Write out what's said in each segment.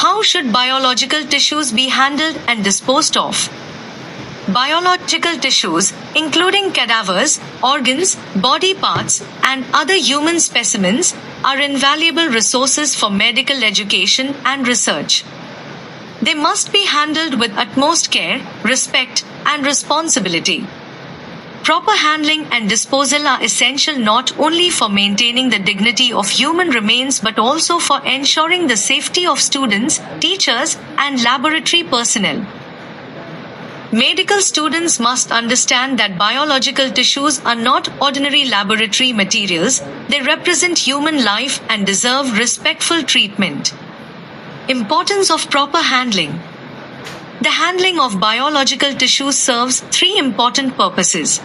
How should biological tissues be handled and disposed of? Biological tissues, including cadavers, organs, body parts, and other human specimens, are invaluable resources for medical education and research. They must be handled with utmost care, respect, and responsibility. Proper handling and disposal are essential not only for maintaining the dignity of human remains but also for ensuring the safety of students, teachers, and laboratory personnel. Medical students must understand that biological tissues are not ordinary laboratory materials, they represent human life and deserve respectful treatment. Importance of proper handling. The handling of biological tissues serves three important purposes.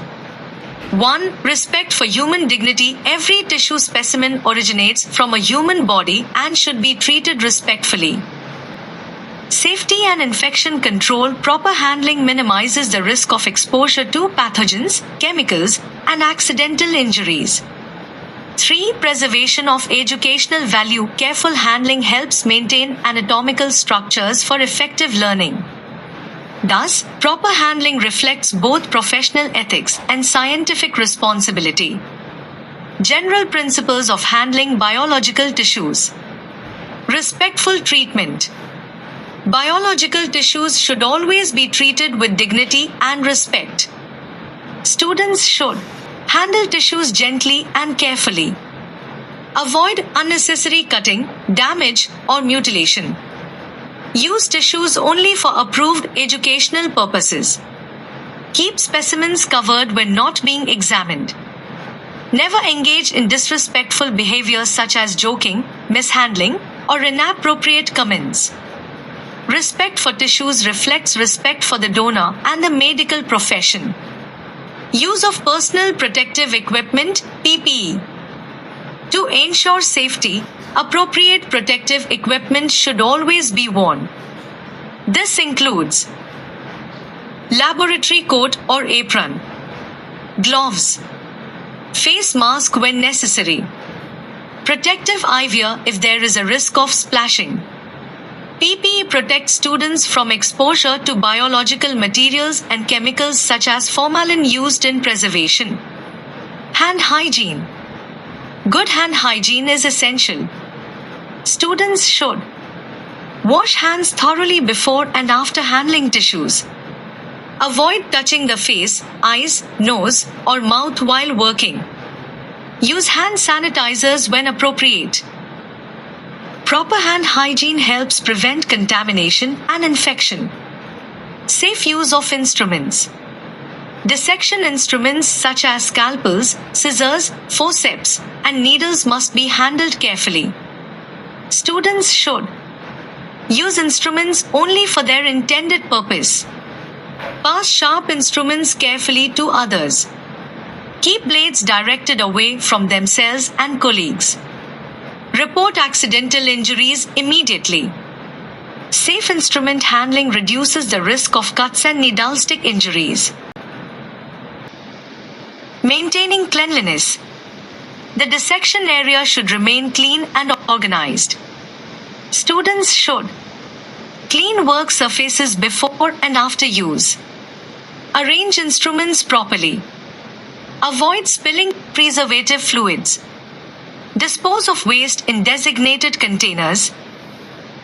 1. Respect for human dignity. Every tissue specimen originates from a human body and should be treated respectfully. Safety and infection control. Proper handling minimizes the risk of exposure to pathogens, chemicals, and accidental injuries. 3. Preservation of educational value. Careful handling helps maintain anatomical structures for effective learning. Thus, proper handling reflects both professional ethics and scientific responsibility. General principles of handling biological tissues. Respectful treatment. Biological tissues should always be treated with dignity and respect. Students should handle tissues gently and carefully. Avoid unnecessary cutting, damage, or mutilation. Use tissues only for approved educational purposes. Keep specimens covered when not being examined. Never engage in disrespectful behavior such as joking, mishandling, or inappropriate comments. Respect for tissues reflects respect for the donor and the medical profession. Use of personal protective equipment, PPE. To ensure safety, appropriate protective equipment should always be worn. This includes laboratory coat or apron, gloves, face mask when necessary, protective eyewear if there is a risk of splashing. PPE protects students from exposure to biological materials and chemicals such as formalin used in preservation. Hand hygiene. Good hand hygiene is essential. Students should wash hands thoroughly before and after handling tissues. Avoid touching the face, eyes, nose, or mouth while working. Use hand sanitizers when appropriate. Proper hand hygiene helps prevent contamination and infection. Safe use of instruments. Dissection instruments such as scalpels, scissors, forceps, and needles must be handled carefully. Students should use instruments only for their intended purpose. Pass sharp instruments carefully to others. Keep blades directed away from themselves and colleagues. Report accidental injuries immediately. Safe instrument handling reduces the risk of cuts and needle stick injuries. Maintaining cleanliness. The dissection area should remain clean and organized. Students should clean work surfaces before and after use. Arrange instruments properly. Avoid spilling preservative fluids. Dispose of waste in designated containers.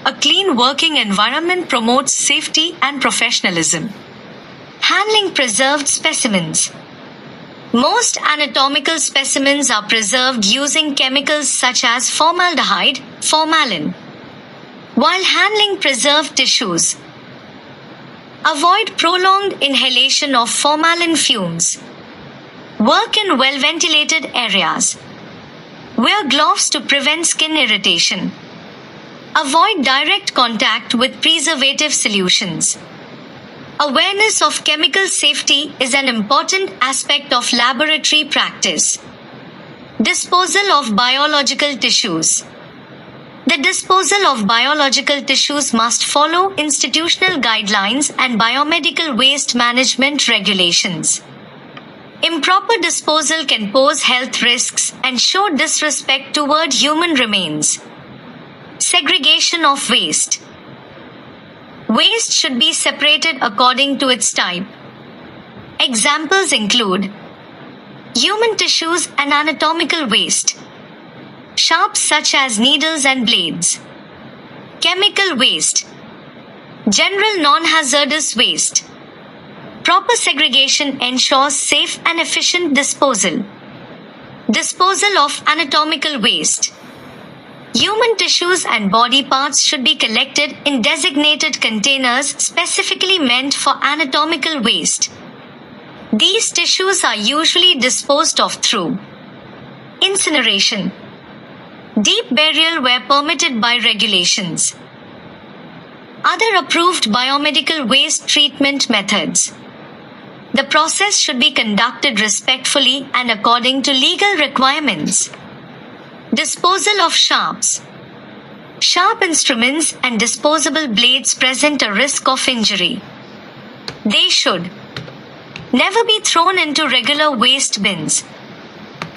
A clean working environment promotes safety and professionalism. Handling preserved specimens. Most anatomical specimens are preserved using chemicals such as formaldehyde, formalin. While handling preserved tissues, avoid prolonged inhalation of formalin fumes. Work in well-ventilated areas. Wear gloves to prevent skin irritation. Avoid direct contact with preservative solutions. Awareness of chemical safety is an important aspect of laboratory practice. Disposal of biological tissues. The disposal of biological tissues must follow institutional guidelines and biomedical waste management regulations. Improper disposal can pose health risks and show disrespect toward human remains. Segregation of waste. Waste should be separated according to its type. Examples include human tissues and anatomical waste, sharps such as needles and blades, chemical waste, general non-hazardous waste. Proper segregation ensures safe and efficient disposal. Disposal of anatomical waste. Human tissues and body parts should be collected in designated containers specifically meant for anatomical waste. These tissues are usually disposed of through incineration. Deep burial where permitted by regulations. Other approved biomedical waste treatment methods. The process should be conducted respectfully and according to legal requirements. Disposal of sharps. Sharp instruments and disposable blades present a risk of injury. They should never be thrown into regular waste bins.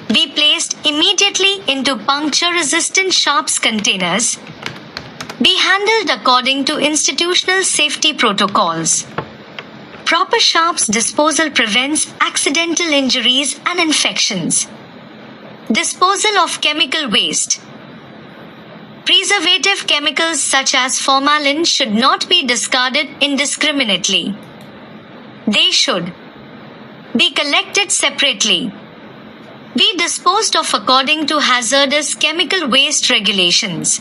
Be placed immediately into puncture-resistant sharps containers. Be handled according to institutional safety protocols. Proper sharps disposal prevents accidental injuries and infections. Disposal of chemical waste. Preservative chemicals such as formalin should not be discarded indiscriminately. They should be collected separately. Be disposed of according to hazardous chemical waste regulations.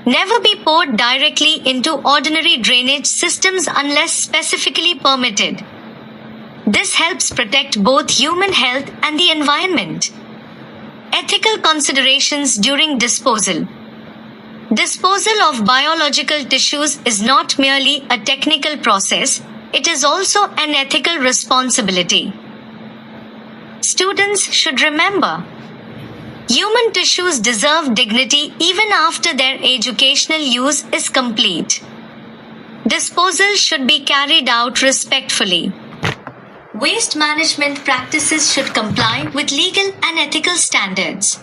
Never be poured directly into ordinary drainage systems unless specifically permitted. This helps protect both human health and the environment. Ethical considerations during disposal. Disposal of biological tissues is not merely a technical process, it is also an ethical responsibility. Students should remember, human tissues deserve dignity even after their educational use is complete. Disposal should be carried out respectfully. Waste management practices should comply with legal and ethical standards.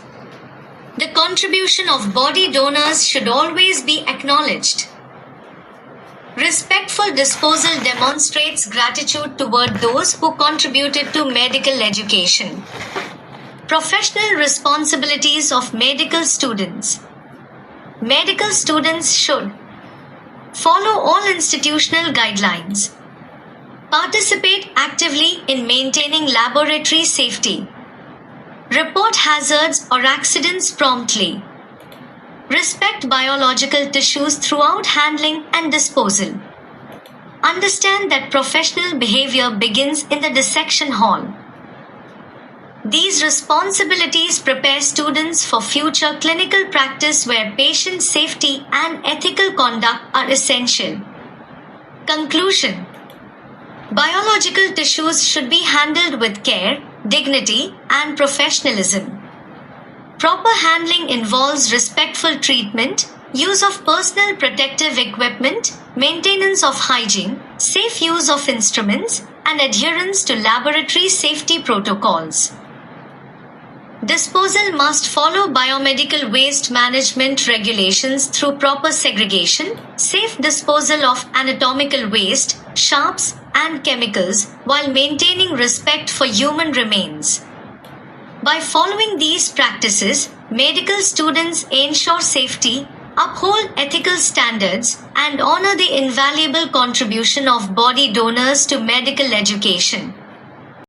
The contribution of body donors should always be acknowledged. Respectful disposal demonstrates gratitude toward those who contributed to medical education. Professional responsibilities of medical students. Medical students should follow all institutional guidelines. Participate actively in maintaining laboratory safety. Report hazards or accidents promptly. Respect biological tissues throughout handling and disposal. Understand that professional behavior begins in the dissection hall. These responsibilities prepare students for future clinical practice where patient safety and ethical conduct are essential. Conclusion. Biological tissues should be handled with care, dignity, and professionalism. Proper handling involves respectful treatment, use of personal protective equipment, maintenance of hygiene, safe use of instruments, and adherence to laboratory safety protocols. Disposal must follow biomedical waste management regulations through proper segregation, safe disposal of anatomical waste, sharps, and chemicals, while maintaining respect for human remains. By following these practices, medical students ensure safety, uphold ethical standards, and honor the invaluable contribution of body donors to medical education.